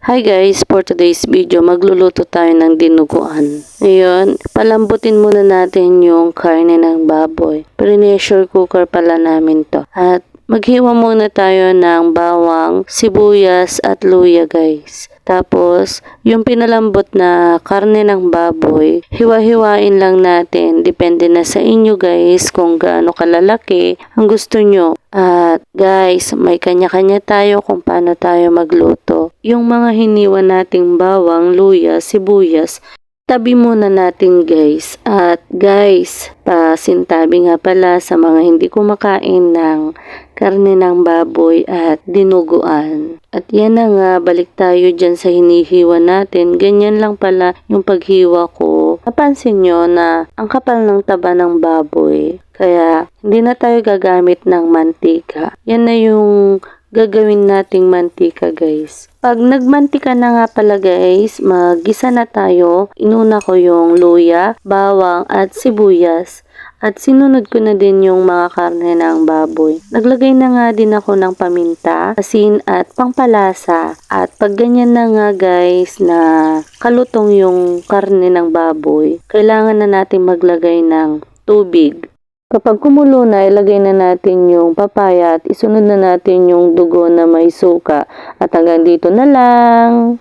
Hi guys, for today's video, magluluto tayo ng dinuguan. Ngayon, palambutin muna natin yung karne ng baboy. Pressure cooker pala namin to. At maghiwa muna tayo ng bawang, sibuyas at luya guys. Tapos, yung pinalambot na karne ng baboy, hiwa-hiwain lang natin. Depende na sa inyo guys kung gaano kalalaki ang gusto nyo. At guys, may kanya-kanya tayo kung paano tayo magluto. Yung mga hiniwa nating bawang, luya, sibuyas, tabi muna natin guys. At guys, pasintabi nga pala sa mga hindi kumakain ng karne ng baboy at dinuguan. At yan na nga, balik tayo dyan sa hinihiwa natin. Ganyan lang pala yung paghiwa ko. Napansin nyo na ang kapal ng taba ng baboy. Kaya hindi na tayo gagamit ng mantika. Yan na yung gagawin nating mantika guys. Pag nagmantika na nga pala guys, maggisa na tayo. Inuna ko yung luya, bawang at sibuyas. At sinunod ko na din yung mga karne ng baboy. Naglagay na nga din ako ng paminta, asin at pangpalasa. At pag ganyan na nga guys na kalutong yung karne ng baboy, kailangan na natin maglagay ng tubig. Kapag kumulo na, ilagay na natin yung papaya at isunod na natin yung dugo na may suka. At hanggang dito na lang.